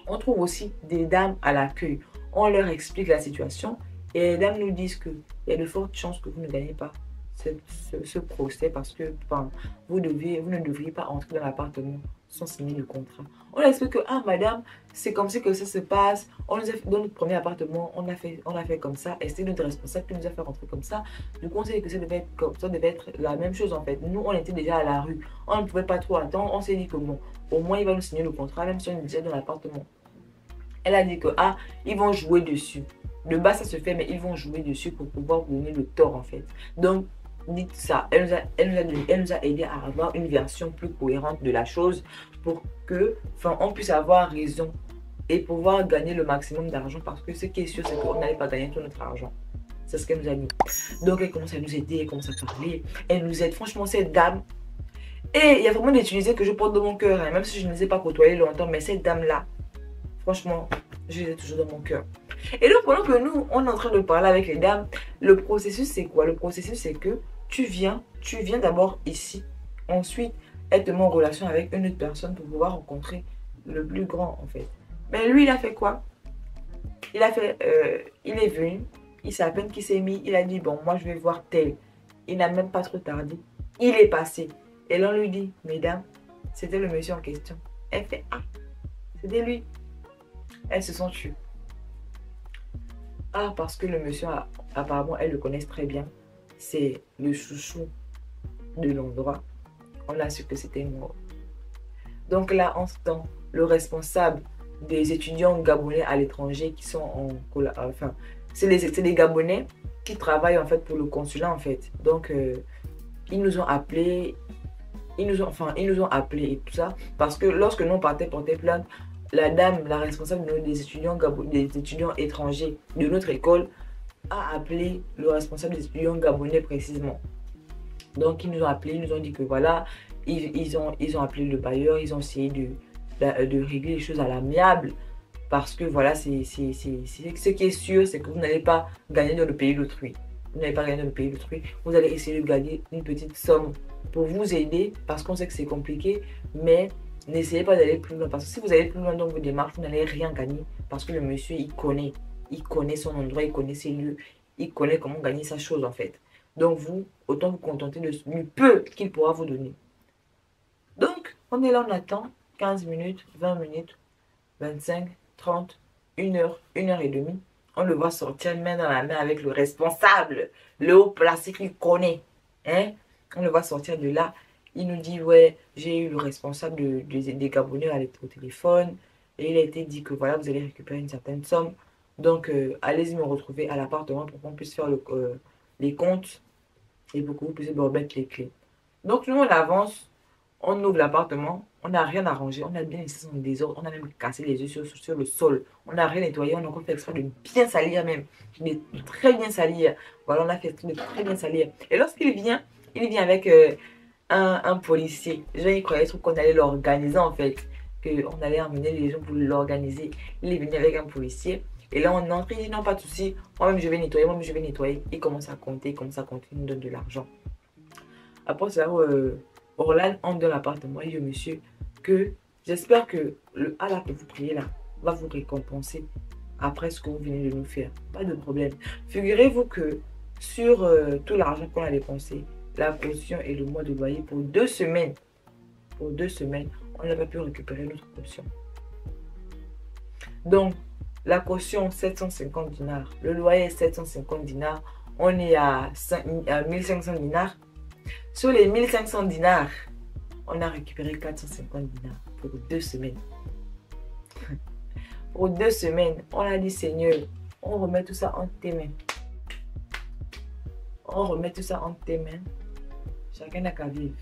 Speaker 1: On trouve aussi des dames à l'accueil. On leur explique la situation et les dames nous disent qu'il y a de fortes chances que vous ne gagnez pas ce procès parce que enfin, vous ne devriez pas entrer dans l'appartement sans signer le contrat. On leur explique que, ah madame, c'est comme ça que ça se passe. On nous a fait, dans notre premier appartement, on a fait comme ça et c'est notre responsable qui nous a fait rentrer comme ça. Du coup, on s'est dit que ça devait être la même chose en fait. Nous, on était déjà à la rue. On ne pouvait pas trop attendre. On s'est dit que bon, au moins, il va nous signer le contrat, même si on est déjà dans l'appartement. Elle a dit que, ah, ils vont jouer dessus. De base, ça se fait, mais ils vont jouer dessus pour pouvoir vous donner le tort, en fait. Donc, dites ça. Elle nous a aidé à avoir une version plus cohérente de la chose pour que, enfin, on puisse avoir raison et pouvoir gagner le maximum d'argent parce que ce qui est sûr, c'est qu'on n'allait pas gagner tout notre argent. C'est ce qu'elle nous a dit. Donc, elle commence à nous aider, elle commence à parler. Elle nous aide. Franchement, cette dame. Et il y a vraiment des Tunisiens que je porte dans mon cœur, hein, même si je ne les ai pas côtoyés longtemps, mais cette dame-là, franchement, je les ai toujours dans mon cœur. Et donc, pendant que nous, on est en train de parler avec les dames, le processus, c'est quoi? Le processus, c'est que tu viens d'abord ici. Ensuite, elle te met en relation avec une autre personne pour pouvoir rencontrer le plus grand, en fait. Mais lui, il a fait quoi? Il est venu, il s'est à peine qu'il s'est mis, il a dit, bon, moi, je vais voir tel. Il n'a même pas trop tardé. Il est passé. Et là, on lui dit, mesdames, c'était le monsieur en question. Elle fait, ah, c'était lui. Elles se sont tues. Ah, parce que le monsieur, apparemment, elles le connaissent très bien. C'est le chouchou de l'endroit. On a su que c'était moi. Donc là, en ce temps, le responsable des étudiants gabonais à l'étranger qui sont enfin, c'est des Gabonais qui travaillent en fait pour le consulat en fait. Donc, ils nous ont appelés. Ils nous ont appelés et tout ça. Parce que lorsque nous partions porter plainte, la dame, la responsable des étudiants étrangers de notre école a appelé le responsable des étudiants gabonais précisément. Donc ils nous ont appelé, ils nous ont dit que voilà, ils ont appelé le bailleur, ils ont essayé de régler les choses à l'amiable parce que voilà, ce qui est sûr, c'est que vous n'allez pas gagner dans le pays d'autrui. Vous n'allez pas gagner dans le pays d'autrui, vous allez essayer de gagner une petite somme pour vous aider parce qu'on sait que c'est compliqué, mais n'essayez pas d'aller plus loin parce que si vous allez plus loin dans vos démarches, vous n'allez rien gagner parce que le monsieur, il connaît son endroit, il connaît ses lieux, il connaît comment gagner sa chose en fait. Donc vous, autant vous contenter du peu qu'il pourra vous donner. Donc, on est là, on attend 15 minutes, 20 minutes, 25, 30, 1 heure, 1 heure et demie. On le voit sortir main dans la main avec le responsable, le haut placé qu'il connaît. Hein? On le voit sortir de là. Il nous dit, ouais, j'ai eu le responsable des Gabonais au téléphone. Et il a été dit que voilà, vous allez récupérer une certaine somme. Donc, allez-y me retrouver à l'appartement pour qu'on puisse faire les comptes. Et pour que vous puissiez me remettre les clés. Donc, nous, on avance. On ouvre l'appartement. On n'a rien arrangé. On a bien laissé son désordre. On a même cassé les yeux sur le sol. On n'a rien nettoyé. On a encore fait exprès de bien salir même. De très bien salir. Voilà, on a fait exprès de très bien salir. Et lorsqu'il vient, il vient avec un policier. Les gens, ils croyaient qu'on allait l'organiser en fait. Qu'on allait emmener les gens pour l'organiser. Il est venu avec un policier. Et là, on entre, il dit non, pas de souci. Moi-même, je vais nettoyer. Il commence à compter, il nous donne de l'argent. Après ça, Orlan entre dans l'appartement et dit au monsieur que j'espère que le Allah que vous priez là va vous récompenser après ce que vous venez de nous faire. Pas de problème. Figurez-vous que sur tout l'argent qu'on a dépensé, la caution et le mois de loyer pour 2 semaines, on n'a pas pu récupérer notre caution. Donc, la caution 750 dinars, le loyer 750 dinars, on est à 1500 dinars. Sur les 1500 dinars, on a récupéré 450 dinars pour 2 semaines. Pour 2 semaines, on a dit Seigneur, on remet tout ça entre tes mains. On remet tout ça entre tes mains. Chacun n'a qu'à vivre.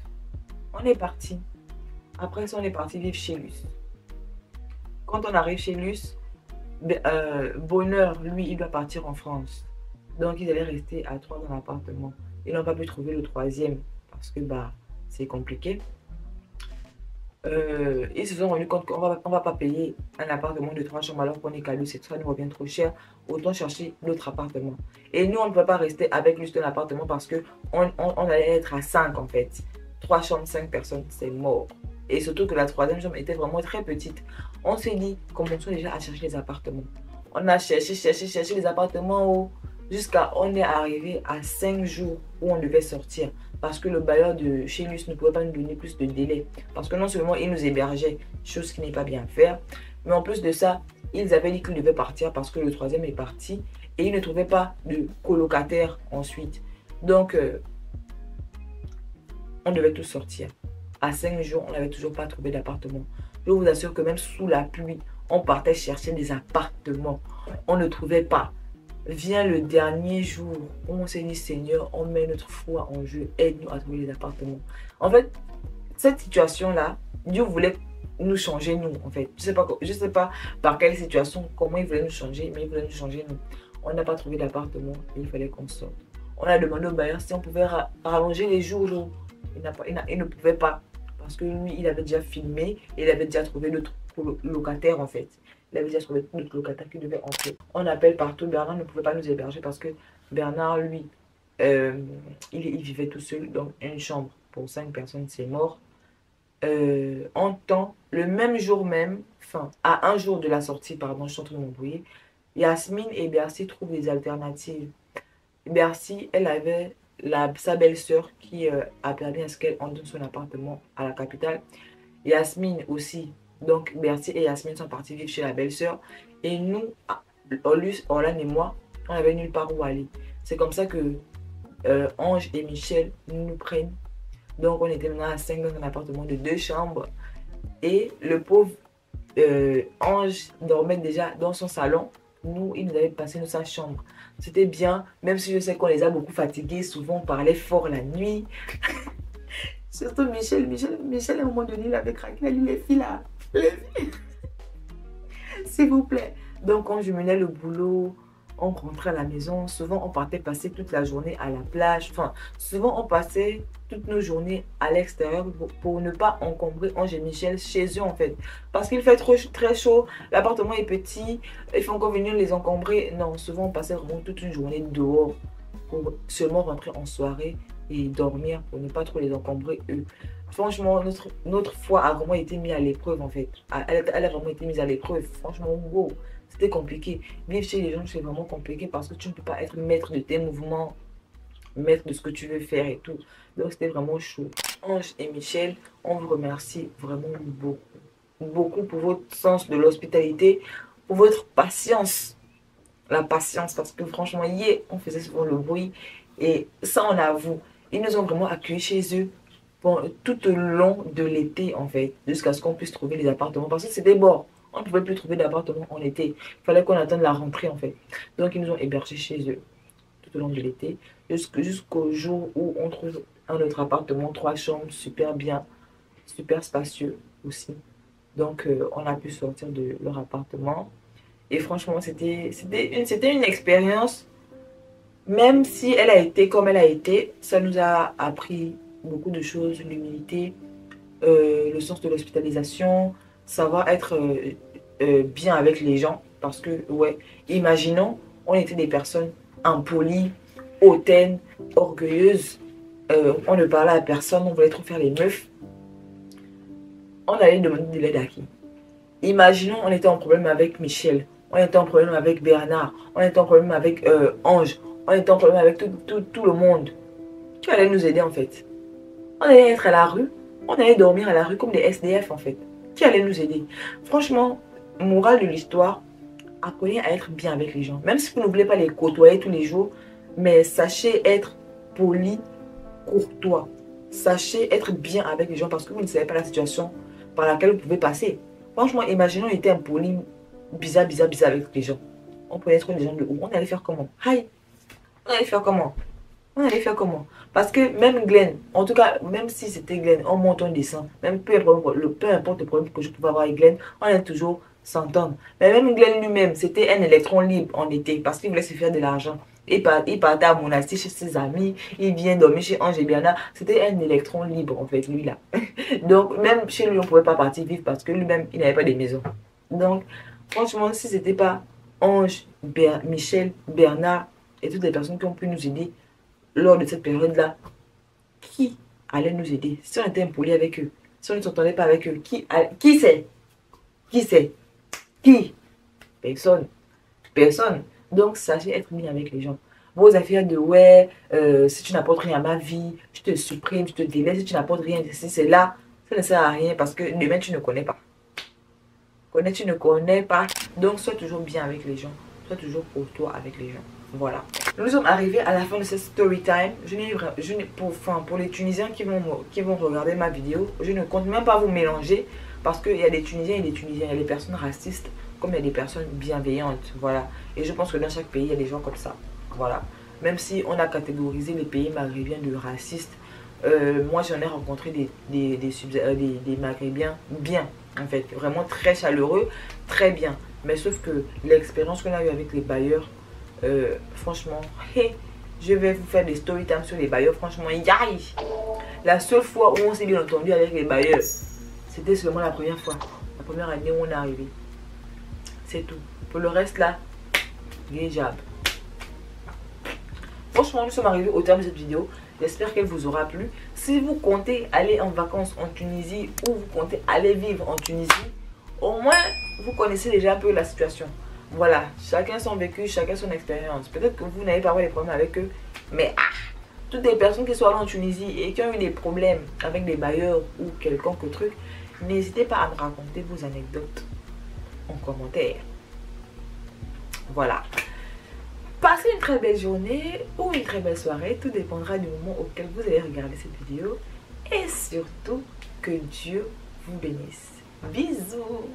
Speaker 1: On est parti. Après ça, on est parti vivre chez Luce. Quand on arrive chez Luce, Bonheur, lui, il doit partir en France. Donc, ils allaient rester à 3 dans l'appartement. Ils n'ont pas pu trouver le 3e parce que c'est compliqué. Ils se sont rendus compte qu'on ne va pas payer un appartement de 3 chambres alors qu'on est qu'à Luce et ça nous revient trop cher. Autant chercher l'autre appartement. Et nous, on ne peut pas rester avec juste un appartement parce qu'on allait être à 5 en fait. 3 chambres, 5 personnes, c'est mort. Et surtout que la 3e chambre était vraiment très petite. On s'est dit, commençons déjà à chercher les appartements. On a cherché les appartements jusqu'à on est arrivé à 5 jours où on devait sortir. Parce que le bailleur de chez Luce ne pouvait pas nous donner plus de délai. Parce que non seulement il nous hébergeait, chose qui n'est pas bien faire, mais en plus de ça, ils avaient dit qu'ils devaient partir parce que le 3e est parti et ils ne trouvaient pas de colocataire ensuite. Donc, on devait tous sortir. À 5 jours, on n'avait toujours pas trouvé d'appartement. Je vous assure que même sous la pluie, on partait chercher des appartements. On ne trouvait pas. Vient le dernier jour où on s'est dit Seigneur, on met notre foi en jeu, aide-nous à trouver des appartements. En fait, cette situation-là, Dieu voulait nous changer nous en fait. Je sais pas par quelle situation, comment il voulait nous changer, mais il voulait nous changer nous. On n'a pas trouvé d'appartement et il fallait qu'on sorte. On a demandé au bailleur si on pouvait rallonger les jours. Il ne pouvait pas parce que lui, il avait déjà filmé et il avait déjà trouvé d'autres locataires en fait. Il avait déjà trouvé d'autres locataires qui devaient entrer. On appelle partout. Bernard ne pouvait pas nous héberger parce que Bernard, lui, il vivait tout seul dans une chambre pour 5 personnes, c'est mort. En temps, le même jour même, enfin, à un jour de la sortie, pardon, je suis en train de m'embrouiller, Yasmine et Bercy trouvent des alternatives. Bercy, elle avait sa belle-sœur qui a permis à ce qu'elle entre dans son appartement à la capitale. Yasmine aussi. Donc, Bercy et Yasmine sont partis vivre chez la belle-sœur. Et nous, Orlan et moi, on n'avait nulle part où aller. C'est comme ça que Ange et Michel nous prennent. Donc, on était maintenant à 5 dans un appartement de 2 chambres. Et le pauvre Ange dormait déjà dans son salon. Nous, il nous avait passé dans sa chambre. C'était bien, même si je sais qu'on les a beaucoup fatigués. Souvent, on parlait fort la nuit. Surtout Michel, à un moment donné, il avait craqué. Il a dit, les filles là, les filles. S'il vous plaît. Donc, quand je menais le boulot, on rentrait à la maison. Souvent, on partait passer toute la journée à la plage. Enfin, souvent, on passait toutes nos journées à l'extérieur pour ne pas encombrer Ange et Michel chez eux, en fait. Parce qu'il fait très chaud, l'appartement est petit, il faut encore venir les encombrer. Non, souvent, on passait vraiment toute une journée dehors pour seulement rentrer en soirée et dormir pour ne pas trop les encombrer, eux. Franchement, notre foi a vraiment été mise à l'épreuve, en fait. Elle a vraiment été mise à l'épreuve. Franchement, wow. C'était compliqué. Vivre chez les gens, c'est vraiment compliqué parce que tu ne peux pas être maître de tes mouvements, maître de ce que tu veux faire et tout. Donc, c'était vraiment chaud. Ange et Michel, on vous remercie vraiment beaucoup. Beaucoup pour votre sens de l'hospitalité, pour votre patience. La patience, parce que franchement, hier, on faisait souvent le bruit. Et ça, on avoue. Ils nous ont vraiment accueillis chez eux tout au long de l'été, en fait, jusqu'à ce qu'on puisse trouver les appartements. Parce que c'était bon. On ne pouvait plus trouver d'appartement en été. Il fallait qu'on attende la rentrée, en fait. Donc, ils nous ont hébergés chez eux tout au long de l'été. Jusqu'au jour où on trouve un autre appartement, 3 chambres, super bien, super spacieux aussi. Donc, on a pu sortir de leur appartement. Et franchement, c'était une expérience. Même si elle a été comme elle a été, ça nous a appris beaucoup de choses, l'humilité, le sens de l'hospitalisation, savoir être bien avec les gens. Parce que, ouais, imaginons, on était des personnes impolies, hautaines, orgueilleuses. on ne parlait à personne, on voulait trop faire les meufs. On allait demander de l'aide à qui? Imaginons, on était en problème avec Michel, on était en problème avec Bernard, on était en problème avec Ange, on était en problème avec tout le monde. Qui allait nous aider en fait? On allait être à la rue, on allait dormir à la rue comme des SDF en fait. Qui allait nous aider? Franchement, morale de l'histoire, apprenez à être bien avec les gens. Même si vous ne voulez pas les côtoyer tous les jours, mais sachez être poli, courtois. Sachez être bien avec les gens parce que vous ne savez pas la situation par laquelle vous pouvez passer. Franchement, imaginons on était impoli, bizarre avec les gens. On pouvait être des gens de où? On allait faire comment? Hi! On allait faire comment? On allait faire comment? Parce que même Glenn, en tout cas, même si c'était Glenn, on monte, on descend, même peu importe le problème que je pouvais avoir avec Glenn, on allait toujours s'entendre. Mais même Glenn lui-même, c'était un électron libre en été parce qu'il voulait se faire de l'argent. Il partait à Monastir chez ses amis, il vient dormir chez Ange et Biana. C'était un électron libre en fait, lui là. Donc même chez lui, on ne pouvait pas partir vivre parce que lui-même, il n'avait pas de maison. Donc franchement, si ce n'était pas Ange, Michel, Bernard et toutes les personnes qui ont pu nous aider lors de cette période-là, qui allait nous aider? Si on était impoli avec eux, si on ne s'entendait pas avec eux, qui c'est? Qui c'est? Qui? Personne. Personne. Donc, sachez être mis avec les gens. Vos affaires de ouais, si tu n'apportes rien à ma vie, je te supprime, je te délaisse, si tu n'apportes rien ici, c'est là, ça ne sert à rien parce que demain, tu ne connais pas. Tu ne connais pas. Donc, sois toujours bien avec les gens. Sois toujours pour toi avec les gens. Voilà. Nous sommes arrivés à la fin de cette story time. Pour les Tunisiens qui vont regarder ma vidéo, je ne compte même pas vous mélanger parce qu'il y a des Tunisiens et des Tunisiens. Il y a des personnes racistes comme il y a des personnes bienveillantes. Voilà. Et je pense que dans chaque pays, il y a des gens comme ça. Voilà. Même si on a catégorisé les pays maghrébins de racistes, moi j'en ai rencontré des maghrébins bien, en fait. Vraiment très chaleureux, très bien. Mais sauf que l'expérience qu'on a eue avec les bailleurs, franchement, je vais vous faire des story time sur les bailleurs. Franchement, la seule fois où on s'est bien entendu avec les bailleurs, c'était seulement la première fois. La première année où on est arrivé. C'est tout. Pour le reste là, jab. Franchement, nous sommes arrivés au terme de cette vidéo. J'espère qu'elle vous aura plu. Si vous comptez aller en vacances en Tunisie ou vous comptez aller vivre en Tunisie, au moins vous connaissez déjà un peu la situation. Voilà, chacun son vécu, chacun son expérience. Peut-être que vous n'avez pas avoir des problèmes avec eux, mais toutes les personnes qui sont allées en Tunisie et qui ont eu des problèmes avec des bailleurs ou quelconque truc, n'hésitez pas à me raconter vos anecdotes en commentaire. Voilà. Passez une très belle journée ou une très belle soirée. Tout dépendra du moment auquel vous allez regarder cette vidéo. Et surtout, que Dieu vous bénisse. Bisous.